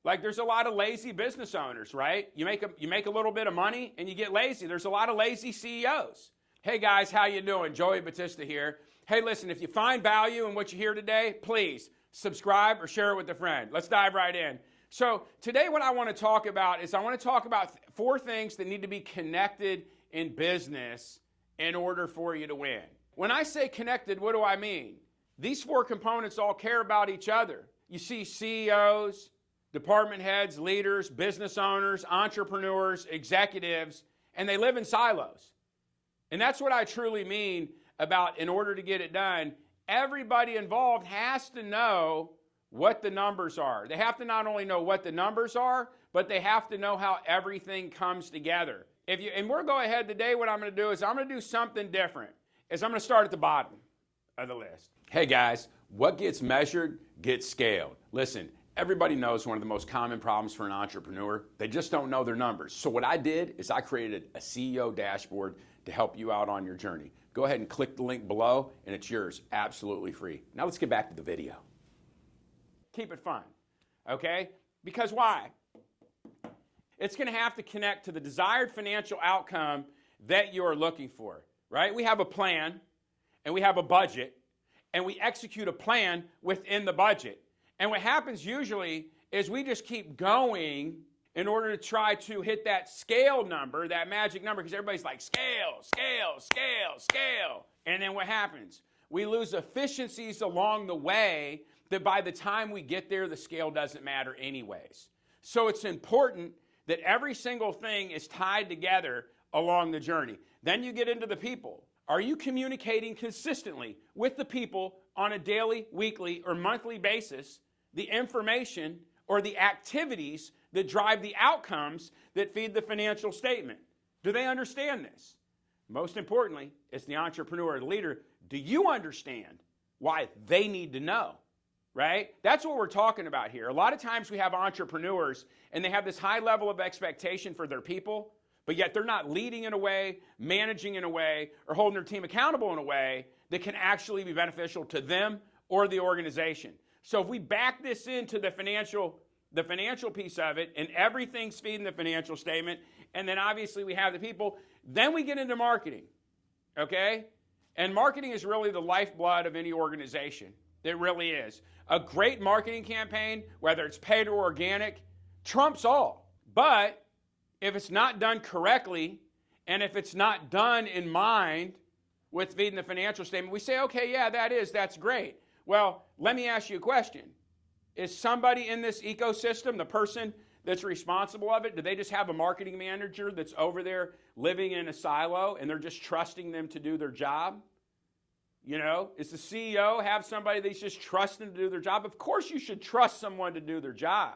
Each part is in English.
Like there's a lot of lazy business owners, right? You make a little bit of money and you get lazy. There's a lot of lazy CEOs. Hey guys, how you doing? Joey Battista here. Hey, listen, if you find value in what you hear today, please subscribe or share it with a friend. Let's dive right in. So today what I want to talk about is 4 things that need to be connected in business in order for you to win. When I say connected, what do I mean? These 4 components all care about each other. You see CEOs, department heads, leaders, business owners, entrepreneurs, executives, and they live in silos. And that's what I truly mean about in order to get it done, everybody involved has to know what the numbers are. They have to not only know what the numbers are, but they have to know how everything comes together. And we'll go ahead today, what I'm going to do is I'm going to do something different. I'm going to start at the bottom of the list. Hey guys, what gets measured gets scaled. Listen, everybody knows one of the most common problems for an entrepreneur. They just don't know their numbers. So what I did is I created a CEO dashboard to help you out on your journey. Go ahead and click the link below and it's yours, absolutely free. Now let's get back to the video. Keep it fun, okay? Because why? It's going to have to connect to the desired financial outcome that you are looking for, right? We have a plan and we have a budget and we execute a plan within the budget. And what happens usually is we just keep going in order to try to hit that scale number, that magic number, because everybody's like, scale, scale, scale, scale. And then what happens? We lose efficiencies along the way that by the time we get there, the scale doesn't matter anyways. So it's important that every single thing is tied together along the journey. Then you get into the people. Are you communicating consistently with the people on a daily, weekly, or monthly basis the information or the activities that drive the outcomes that feed the financial statement? Do they understand this? Most importantly, as the entrepreneur or the leader, do you understand why they need to know? Right? That's what we're talking about here. A lot of times we have entrepreneurs and they have this high level of expectation for their people, but yet they're not leading in a way, managing in a way, or holding their team accountable in a way that can actually be beneficial to them or the organization. So if we back this into the financial piece of it, and everything's feeding the financial statement, and then obviously we have the people, then we get into marketing, okay? And marketing is really the lifeblood of any organization. It really is. A great marketing campaign, whether it's paid or organic, trumps all. But if it's not done correctly, and if it's not done in mind with feeding the financial statement, we say, okay, yeah, that's great. Well, let me ask you a question. Is somebody in this ecosystem, the person that's responsible of it, do they just have a marketing manager that's over there living in a silo and they're just trusting them to do their job? You know, is the CEO have somebody that's just trusting to do their job? Of course you should trust someone to do their job.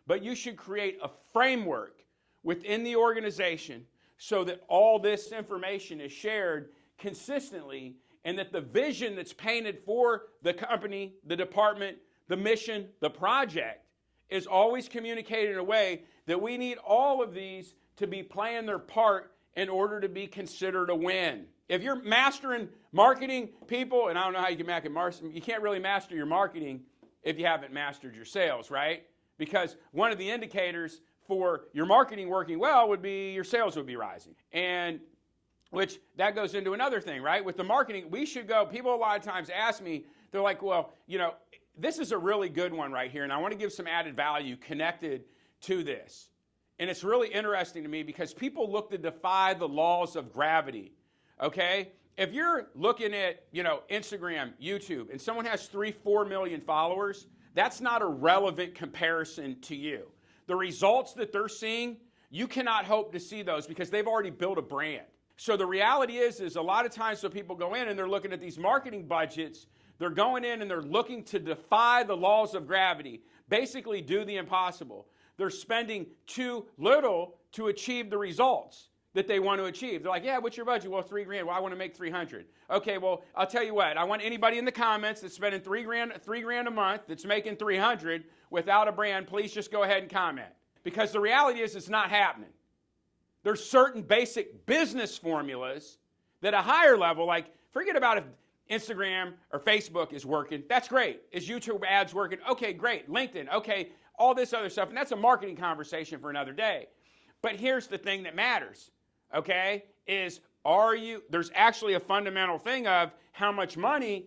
But you should create a framework within the organization so that all this information is shared consistently and that the vision that's painted for the company, the department, the mission, the project is always communicated in a way that we need all of these to be playing their part in order to be considered a win. If you're mastering marketing, people, and I don't know how you can you can't really master your marketing if you haven't mastered your sales, right? Because one of the indicators for your marketing working well would be your sales would be rising. And which that goes into another thing, right? With the marketing, we should go, people a lot of times ask me, they're like, well, you know, this is a really good one right here, and I want to give some added value connected to this. And it's really interesting to me because people look to defy the laws of gravity, okay? If you're looking at, you know, Instagram, YouTube, and someone has 3-4 million followers, that's not a relevant comparison to you. The results that they're seeing, you cannot hope to see those because they've already built a brand. So the reality is a lot of times when people go in and they're looking at these marketing budgets, they're going in and they're looking to defy the laws of gravity, basically do the impossible. They're spending too little to achieve the results that they want to achieve. They're like, yeah, what's your budget? Well, $3,000. Well, I want to make 300. Okay, well, I'll tell you what. I want anybody in the comments that's spending $3,000 a month, that's making 300 without a brand, please just go ahead and comment. Because the reality is it's not happening. There's certain basic business formulas that a higher level, like forget about if Instagram or Facebook is working. That's great. Is YouTube ads working? Okay, great. LinkedIn. Okay, all this other stuff. And that's a marketing conversation for another day. But here's the thing that matters, okay, is there's actually a fundamental thing of how much money,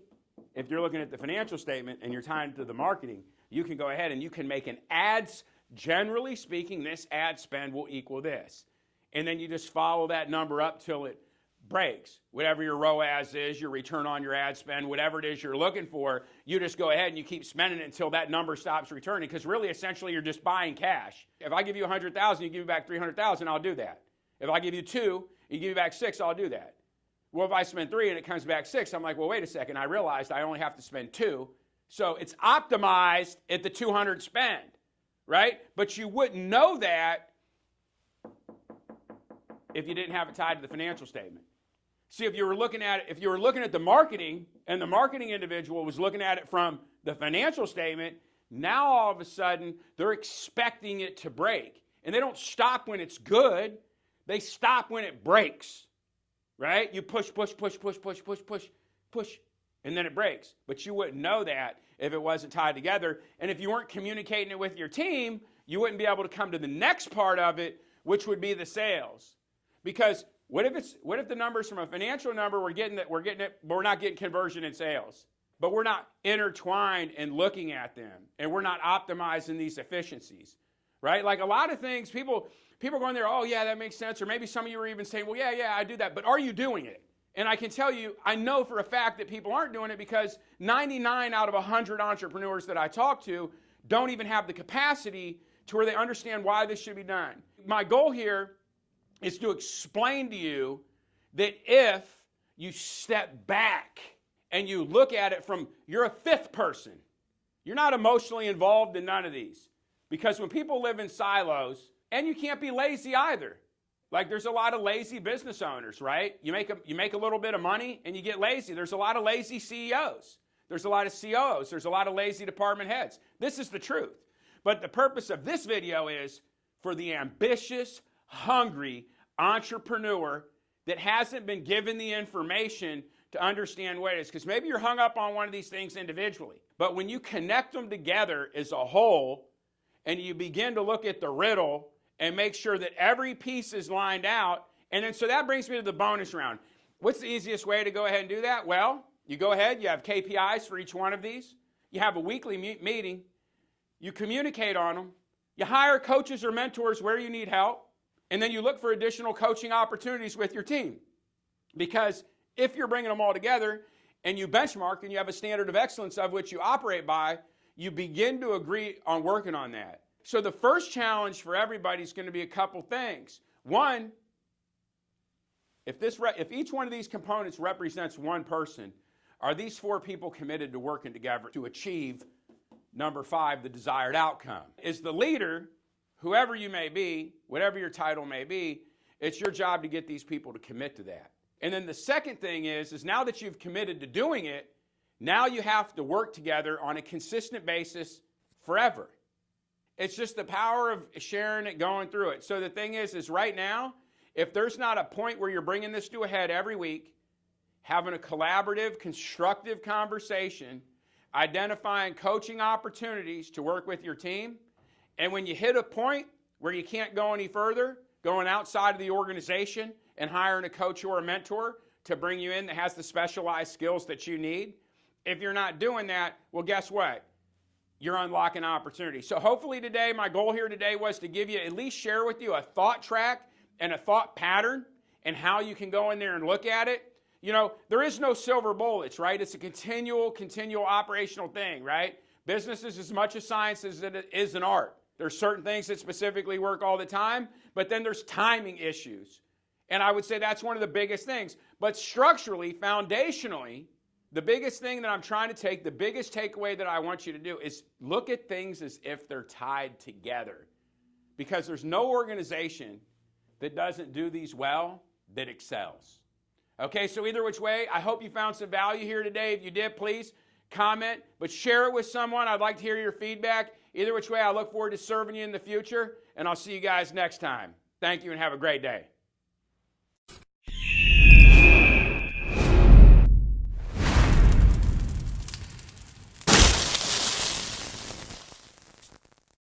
if you're looking at the financial statement and you're tying it to the marketing, you can go ahead and you can make an ads, generally speaking, this ad spend will equal this. And then you just follow that number up till it breaks. Whatever your ROAS is, your return on your ad spend, whatever it is you're looking for, you just go ahead and you keep spending it until that number stops returning, because really, essentially, you're just buying cash. If I give you $100,000, you give me back $300,000, I'll do that. If I give you $2,000, you give me back $6,000, I'll do that. Well, if I spend $3,000 and it comes back $6,000, I'm like, well, wait a second, I realized I only have to spend $2,000. So it's optimized at the $200 spend, right? But you wouldn't know that if you didn't have it tied to the financial statement. See, if you were looking at the marketing, and the marketing individual was looking at it from the financial statement, now all of a sudden they're expecting it to break. And they don't stop when it's good. They stop when it breaks, right? You push, and then it breaks. But you wouldn't know that if it wasn't tied together. And if you weren't communicating it with your team, you wouldn't be able to come to the next part of it, which would be the sales. Because what if the numbers from a financial number we're not getting conversion in sales, but we're not intertwined and looking at them, and we're not optimizing these efficiencies, right? Like a lot of things, people are going there, oh yeah, that makes sense. Or maybe some of you are even saying, well, yeah, I do that. But are you doing it? And I can tell you, I know for a fact that people aren't doing it, because 99 out of 100 entrepreneurs that I talk to don't even have the capacity to where they understand why this should be done. My goal here is to explain to you that if you step back and you look at it from, you're a fifth person. You're not emotionally involved in none of these. Because when people live in silos, and you can't be lazy either. Like there's a lot of lazy business owners, right? You make a little bit of money and you get lazy. There's a lot of lazy CEOs. There's a lot of COOs. There's a lot of lazy department heads. This is the truth. But the purpose of this video is for the ambitious, hungry entrepreneur that hasn't been given the information to understand what it is. Because maybe you're hung up on one of these things individually. But when you connect them together as a whole, and you begin to look at the riddle and make sure that every piece is lined out, and then so that brings me to the bonus round. What's the easiest way to go ahead and do that? Well, you go ahead, you have KPIs for each one of these. You have a weekly meeting. You communicate on them. You hire coaches or mentors where you need help. And then you look for additional coaching opportunities with your team. Because if you're bringing them all together and you benchmark and you have a standard of excellence of which you operate by, you begin to agree on working on that. So the first challenge for everybody is going to be a couple things. One, if each one of these components represents one person, are these four people committed to working together to achieve, number 5, the desired outcome? Is the leader, whoever you may be, whatever your title may be, it's your job to get these people to commit to that. And then the second thing is now that you've committed to doing it, now you have to work together on a consistent basis forever. It's just the power of sharing it, going through it. So the thing is right now, if there's not a point where you're bringing this to a head every week, having a collaborative, constructive conversation, identifying coaching opportunities to work with your team, and when you hit a point where you can't go any further, going outside of the organization and hiring a coach or a mentor to bring you in that has the specialized skills that you need, if you're not doing that, well, guess what? You're unlocking opportunity. So hopefully today, my goal here today was to give you, at least share with you a thought track and a thought pattern and how you can go in there and look at it. You know, there is no silver bullets, right? It's a continual operational thing, right? Business is as much a science as it is an art. There's certain things that specifically work all the time, but then there's timing issues. And I would say that's one of the biggest things. But structurally, foundationally, the biggest thing that I'm trying to take, the biggest takeaway that I want you to do is look at things as if they're tied together. Because there's no organization that doesn't do these well that excels. Okay, so either which way, I hope you found some value here today. If you did, please comment, but share it with someone. I'd like to hear your feedback. Either which way, I look forward to serving you in the future, and I'll see you guys next time. Thank you and have a great day.